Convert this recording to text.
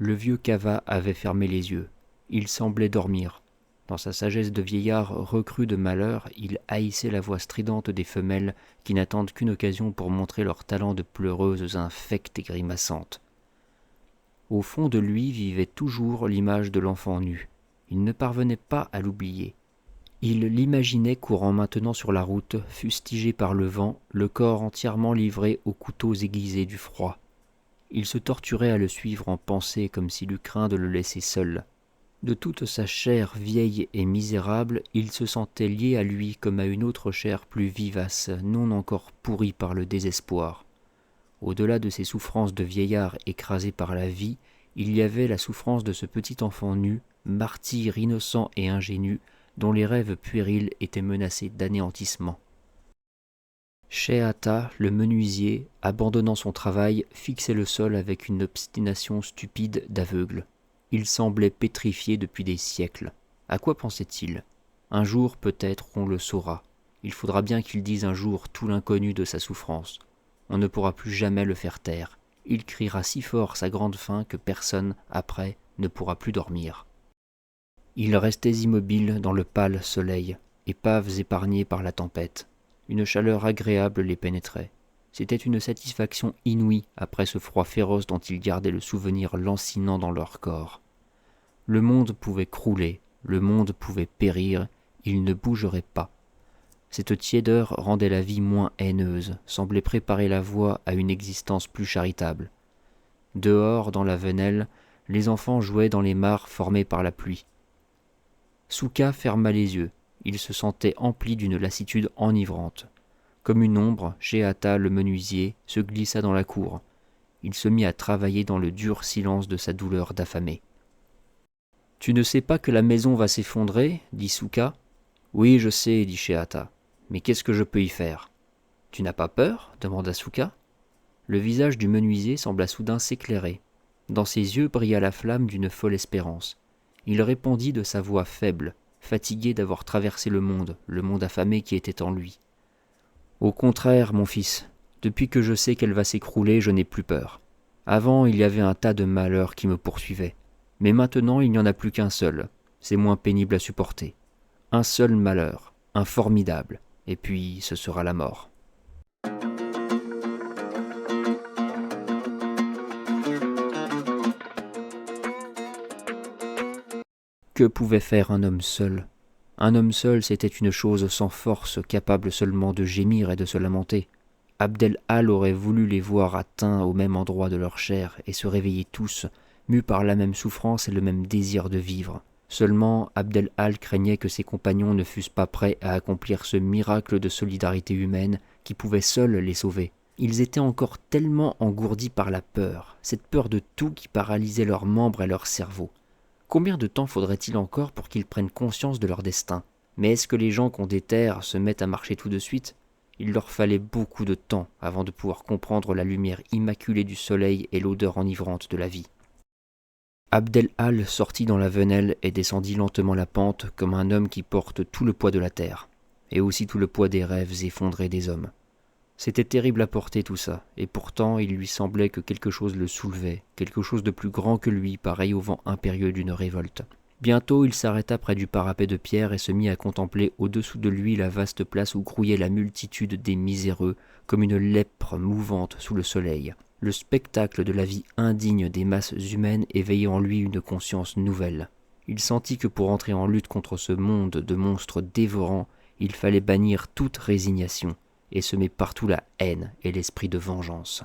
Le vieux Cava avait fermé les yeux. Il semblait dormir. Dans sa sagesse de vieillard recru de malheur, il haïssait la voix stridente des femelles qui n'attendent qu'une occasion pour montrer leur talent de pleureuses infectes et grimaçantes. Au fond de lui vivait toujours l'image de l'enfant nu. Il ne parvenait pas à l'oublier. Il l'imaginait courant maintenant sur la route, fustigé par le vent, le corps entièrement livré aux couteaux aiguisés du froid. Il se torturait à le suivre en pensée comme s'il eût craint de le laisser seul. De toute sa chair vieille et misérable, il se sentait lié à lui comme à une autre chair plus vivace, non encore pourrie par le désespoir. Au-delà de ces souffrances de vieillard écrasé par la vie, il y avait la souffrance de ce petit enfant nu, martyr innocent et ingénu, dont les rêves puérils étaient menacés d'anéantissement. Sheata, le menuisier, abandonnant son travail, fixait le sol avec une obstination stupide d'aveugle. Il semblait pétrifié depuis des siècles. À quoi pensait-il ? Un jour, peut-être, on le saura. Il faudra bien qu'il dise un jour tout l'inconnu de sa souffrance. On ne pourra plus jamais le faire taire. Il criera si fort sa grande faim que personne, après, ne pourra plus dormir. Ils restaient immobiles dans le pâle soleil, épaves épargnées par la tempête. Une chaleur agréable les pénétrait. C'était une satisfaction inouïe après ce froid féroce dont ils gardaient le souvenir lancinant dans leur corps. Le monde pouvait crouler, le monde pouvait périr, ils ne bougeraient pas. Cette tiédeur rendait la vie moins haineuse, semblait préparer la voie à une existence plus charitable. Dehors, dans la venelle, les enfants jouaient dans les mares formées par la pluie. Souka ferma les yeux. Il se sentait empli d'une lassitude enivrante. Comme une ombre, Sheata, le menuisier, se glissa dans la cour. Il se mit à travailler dans le dur silence de sa douleur d'affamé. « Tu ne sais pas que la maison va s'effondrer » dit Souka. « Oui, je sais, dit Sheata. Mais qu'est-ce que je peux y faire ?»« Tu n'as pas peur ?» demanda Souka. Le visage du menuisier sembla soudain s'éclairer. Dans ses yeux brilla la flamme d'une folle espérance. Il répondit de sa voix faible, fatigué d'avoir traversé le monde affamé qui était en lui. « Au contraire, mon fils, depuis que je sais qu'elle va s'écrouler, je n'ai plus peur. Avant, il y avait un tas de malheurs qui me poursuivaient. Mais maintenant, il n'y en a plus qu'un seul. C'est moins pénible à supporter. Un seul malheur, un formidable, et puis ce sera la mort. » Que pouvait faire un homme seul ? Un homme seul, c'était une chose sans force, capable seulement de gémir et de se lamenter. Abdel-Hal aurait voulu les voir atteints au même endroit de leur chair et se réveiller tous, mus par la même souffrance et le même désir de vivre. Seulement, Abdel-Hal craignait que ses compagnons ne fussent pas prêts à accomplir ce miracle de solidarité humaine qui pouvait seul les sauver. Ils étaient encore tellement engourdis par la peur, cette peur de tout qui paralysait leurs membres et leur cerveau. Combien de temps faudrait-il encore pour qu'ils prennent conscience de leur destin ? Mais est-ce que les gens qu'on déterre se mettent à marcher tout de suite ? Il leur fallait beaucoup de temps avant de pouvoir comprendre la lumière immaculée du soleil et l'odeur enivrante de la vie. Abdel-Hal sortit dans la venelle et descendit lentement la pente comme un homme qui porte tout le poids de la terre, et aussi tout le poids des rêves effondrés des hommes. C'était terrible à porter tout ça, et pourtant il lui semblait que quelque chose le soulevait, quelque chose de plus grand que lui, pareil au vent impérieux d'une révolte. Bientôt il s'arrêta près du parapet de pierre et se mit à contempler au-dessous de lui la vaste place où grouillait la multitude des miséreux, comme une lèpre mouvante sous le soleil. Le spectacle de la vie indigne des masses humaines éveillait en lui une conscience nouvelle. Il sentit que pour entrer en lutte contre ce monde de monstres dévorants, il fallait bannir toute résignation et semer partout la haine et l'esprit de vengeance.